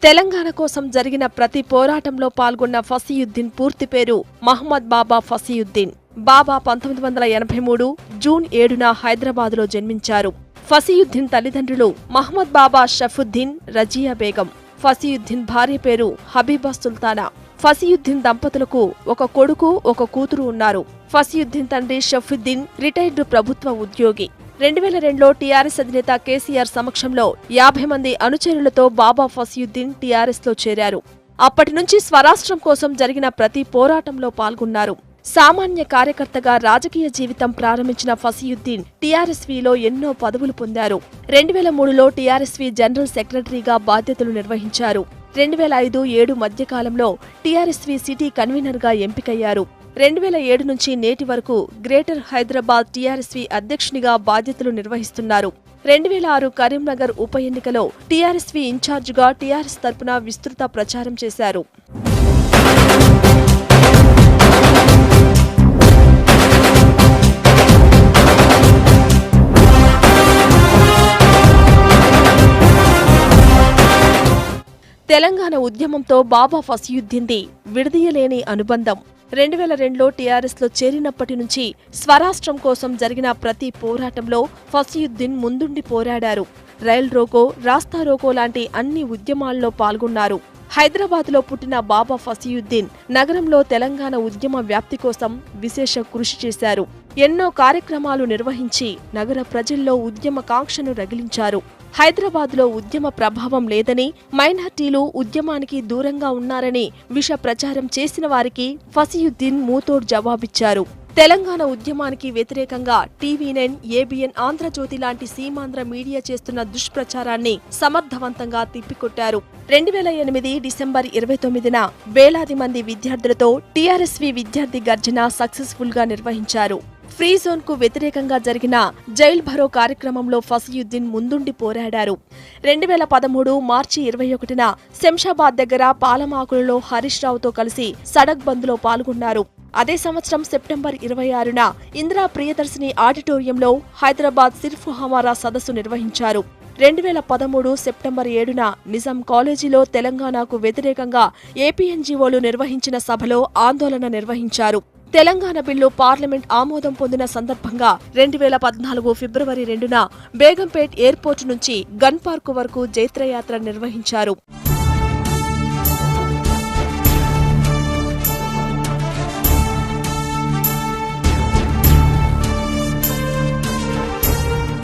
తెలంగాణ కోసం జరిగిన ప్రతి పోరాటంలో పాల్గొన్న ఫసీయుద్దీన్ పూర్తి పేరు మహమ్మద్ బాబా ఫసీయుద్దీన్. బాబా 1983 జూన్ 7న హైదరాబాదులో జన్మించారు. ఫసీయుద్దీన్ తల్లిదండ్రులు మహమ్మద్ బాబా షఫుద్దీన్, రజియా బేగం. ఫసీయుద్దీన్ భార్య పేరు హబీబా సుల్తానా. ఫసీయుద్దీన్ దంపతులకు ఒక కొడుకు, ఒక కూతురు ఉన్నారు. ఫసీయుద్దీన్ తండ్రి షఫుద్దీన్ రిటైర్డ్ ప్రభుత్వ ఉద్యోగి. 2002లో టీఆర్ఎస్ అధినేత కేసీఆర్ సమక్షంలో 50 మంది అనుచరులతో బాబా ఫసీయుద్దీన్ టీఆర్ఎస్లో చేరారు. అప్పటి నుంచి స్వరాష్ట్రం కోసం జరిగిన ప్రతి పోరాటంలో పాల్గొన్నారు. సామాన్య కార్యకర్తగా రాజకీయ జీవితం ప్రారంభించిన ఫసీయుద్దీన్ టీఆర్ఎస్వీలో ఎన్నో పదవులు పొందారు. 2003లో టీఆర్ఎస్వీ జనరల్ సెక్రటరీగా బాధ్యతలు నిర్వహించారు. 2005-7 మధ్యకాలంలో టీఆర్ఎస్వీ సిటీ కన్వీనర్గా ఎంపికయ్యారు. 2007 నుంచి నేటి వరకు గ్రేటర్ హైదరాబాద్ టీఆర్ఎస్వీ అధ్యక్షునిగా బాధ్యతలు నిర్వహిస్తున్నారు. 2006 కరీంనగర్ ఉప ఎన్నికలో టీఆర్ఎస్వీ ఇన్ఛార్జిగా టీఆర్ఎస్ తరపున విస్తృత ప్రచారం చేశారు. తెలంగాణ ఉద్యమంతో బాబా ఫసీయుద్దీన్ది విడదీయలేని అనుబంధం. 2002లో టీఆర్ఎస్లో చేరినప్పటి నుంచి స్వరాష్ట్రం కోసం జరిగిన ప్రతి పోరాటంలో ఫసీయుద్దీన్ ముందుండి పోరాడారు. రైల్ రోకో, రాస్తా రోకో లాంటి అన్ని ఉద్యమాల్లో పాల్గొన్నారు. హైదరాబాద్లో పుట్టిన బాబా ఫసీయుద్దీన్ నగరంలో తెలంగాణ ఉద్యమ వ్యాప్తి కోసం విశేష కృషి చేశారు. ఎన్నో కార్యక్రమాలు నిర్వహించి నగర ప్రజల్లో ఉద్యమ కాంక్షను రగిలించారు. హైదరాబాద్లో ఉద్యమ ప్రభావం లేదని, మైనార్టీలు ఉద్యమానికి దూరంగా ఉన్నారని విష ప్రచారం చేసిన వారికి ఫసీయుద్దీన్ మూతోడు జవాబిచ్చారు. తెలంగాణ ఉద్యమానికి వ్యతిరేకంగా టీవీ9, ఏబిఎన్, ఆంధ్రజ్యోతి లాంటి సీమాంధ్ర మీడియా చేస్తున్న దుష్ప్రచారాన్ని సమర్థవంతంగా తిప్పికొట్టారు. 2008 డిసెంబర్ 29న వేలాది మంది విద్యార్థులతో టీఆర్ఎస్వీ విద్యార్థి గర్జన సక్సెస్ఫుల్ గా నిర్వహించారు. ఫ్రీ జోన్ కు వ్యతిరేకంగా జరిగిన జైల్ భరో కార్యక్రమంలో ఫసీయుద్దీన్ ముందుండి పోరాడారు. 2013 మార్చి 21న శంషాబాద్ దగ్గర పాలమాకులలో హరీష్ రావుతో కలిసి సడక్ బంద్లో పాల్గొన్నారు. అదే సంవత్సరం సెప్టెంబర్ 26న ఇందిరా ప్రియదర్శిని ఆడిటోరియంలో హైదరాబాద్ సిర్ఫ్ హమారా సదస్సు నిర్వహించారు. 2013 సెప్టెంబర్ 7న నిజాం కాలేజీలో తెలంగాణకు వ్యతిరేకంగా ఏపీఎన్జీఓలు నిర్వహించిన సభలో ఆందోళన నిర్వహించారు. తెలంగాణ బిల్లు పార్లమెంట్ ఆమోదం పొందిన సందర్భంగా 2014 ఫిబ్రవరి 2న బేగంపేట్ ఎయిర్పోర్టు నుంచి గన్ పార్కు వరకు జైత్రయాత్ర నిర్వహించారు.